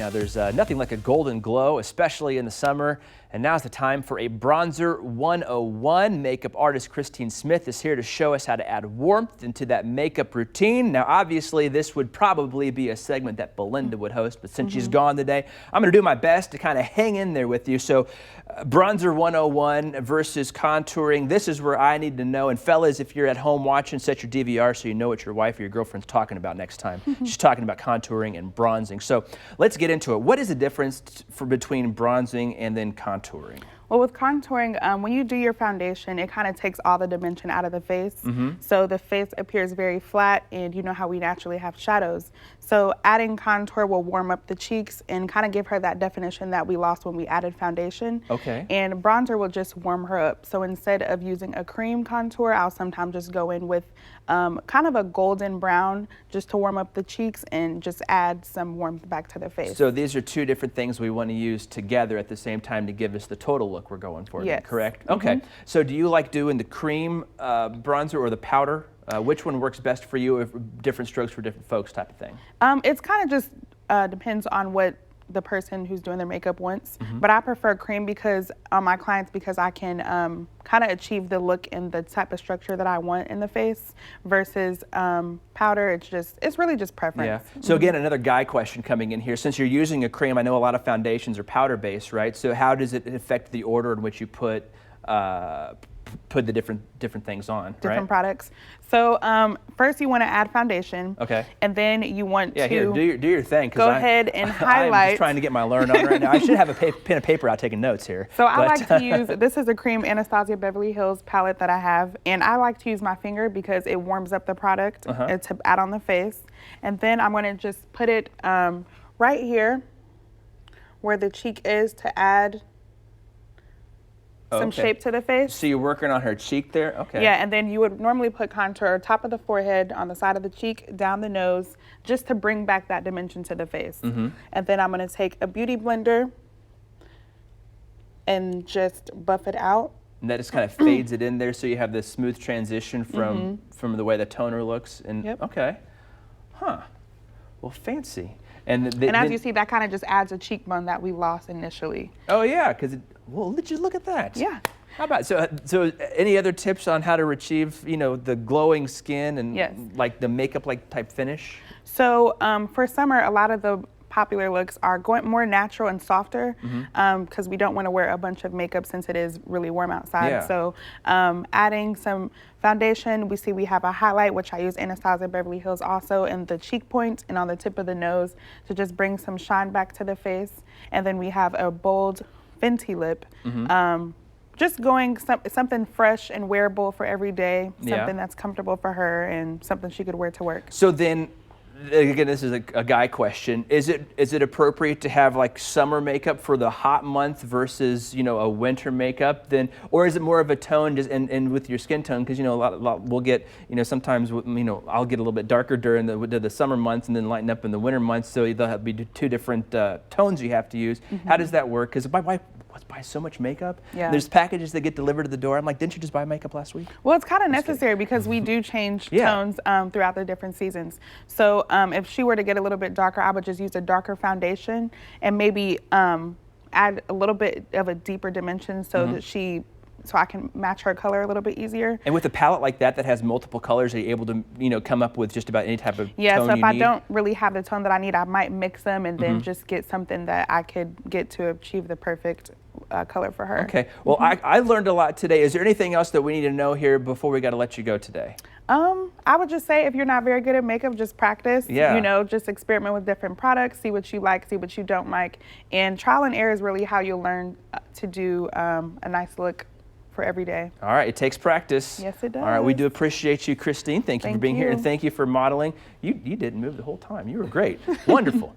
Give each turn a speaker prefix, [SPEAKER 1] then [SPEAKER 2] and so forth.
[SPEAKER 1] Now, there's nothing like a golden glow, especially in the summer. And now's the time for a Bronzer 101. Makeup artist Chrysteen Smith is here to show us how to add warmth into that makeup routine. Now, obviously, this would probably be a segment that Belinda would host, but since she's gone today, I'm going to do my best to kind of hang in there with you. So, Bronzer 101 versus contouring. This is where I need to know. And fellas, if you're at home watching, set your DVR so you know what your wife or your girlfriend's talking about next time. She's talking about contouring and bronzing. So, let's get into it. What is the difference between bronzing and then contouring?
[SPEAKER 2] Well, with contouring, when you do your foundation, it kind of takes all the dimension out of the face. So the face appears very flat, and you know how we naturally have shadows. So adding contour will warm up the cheeks and kind of give her that definition that we lost when we added foundation.
[SPEAKER 1] Okay.
[SPEAKER 2] And bronzer will just warm her up. So instead of using a cream contour, I'll sometimes just go in with kind of a golden brown just to warm up the cheeks and just add some warmth back to the face.
[SPEAKER 1] So these are two different things we want to use together at the same time to give us the total look we're going for.
[SPEAKER 2] Yes.
[SPEAKER 1] Correct? Okay. So do you like doing the cream bronzer or the powder? Which one works best for you? If different strokes for different folks type of thing?
[SPEAKER 2] It's kind of just depends on what the person who's doing their makeup wants, but I prefer cream because on my clients because I can kind of achieve the look and the type of structure that I want in the face versus powder. It's really just preference.
[SPEAKER 1] Yeah. So again, another guy question coming in here. Since you're using a cream, I know a lot of foundations are powder based, right? So how does it affect the order in which you put the different things on,
[SPEAKER 2] different products. So first you want to add foundation.
[SPEAKER 1] Okay.
[SPEAKER 2] And then you want to
[SPEAKER 1] here, do your thing.
[SPEAKER 2] Go ahead and highlight.
[SPEAKER 1] I'm just trying to get my learn on right now. I should have a pen and paper out taking notes here.
[SPEAKER 2] So I like to use, this is a cream Anastasia Beverly Hills palette that I have, and I like to use my finger because it warms up the product to add on the face. And then I'm going to just put it right here where the cheek is to add some shape to the face.
[SPEAKER 1] So you're working on her cheek there? Okay.
[SPEAKER 2] Yeah, and then you would normally put contour top of the forehead, on the side of the cheek, down the nose, just to bring back that dimension to the face. And then I'm going to take a beauty blender and just buff it out.
[SPEAKER 1] And that just kind of fades it in there so you have this smooth transition from the way the toner looks. And okay. Huh. Well, fancy. And
[SPEAKER 2] as you see, that kind of just adds a cheekbone that we lost initially.
[SPEAKER 1] Oh yeah, because well, just look at that.
[SPEAKER 2] Yeah.
[SPEAKER 1] How about so? Any other tips on how to achieve, the glowing skin and like the makeup type finish? So
[SPEAKER 2] for summer, a lot of the popular looks are going more natural and softer because we don't want to wear a bunch of makeup since it is really warm outside. So adding some foundation, we have a highlight, which I use Anastasia Beverly Hills also, in the cheek point and on the tip of the nose to just bring some shine back to the face. And then we have a bold Fenty lip. Just going something fresh and wearable for every day, something that's comfortable for her and something she could wear to work.
[SPEAKER 1] So then, again, this is a guy question. Is it appropriate to have like summer makeup for the hot month versus a winter makeup then, or is it more of a tone just and with your skin tone? Because a lot we'll get sometimes I'll get a little bit darker during the summer months and then lighten up in the winter months. So there'll be two different tones you have to use. How does that work? Because let's buy so much makeup. There's packages that get delivered to the door. I'm like, didn't you just buy makeup last week?
[SPEAKER 2] Well, it's kind of necessary because we do change tones throughout the different seasons. So if she were to get a little bit darker, I would just use a darker foundation and maybe add a little bit of a deeper dimension so that so I can match her color a little bit easier.
[SPEAKER 1] And with a palette like that has multiple colors, are you able to come up with just about any type of tone
[SPEAKER 2] so if
[SPEAKER 1] you
[SPEAKER 2] I
[SPEAKER 1] need?
[SPEAKER 2] don't really have the tone that I need, I might mix them and then just get something that I could get to achieve the perfect color for her.
[SPEAKER 1] Okay. Well, I learned a lot today. Is there anything else that we need to know here before we got to let you go today?
[SPEAKER 2] I would just say if you're not very good at makeup, just practice. Just experiment with different products, see what you like, see what you don't like. And trial and error is really how you'll learn to do a nice look for every day.
[SPEAKER 1] All right, it takes practice.
[SPEAKER 2] Yes, it does.
[SPEAKER 1] All right, we do appreciate you, Chrysteen. Thank you for being here, and thank you for modeling. You didn't move the whole time. You were great. Wonderful.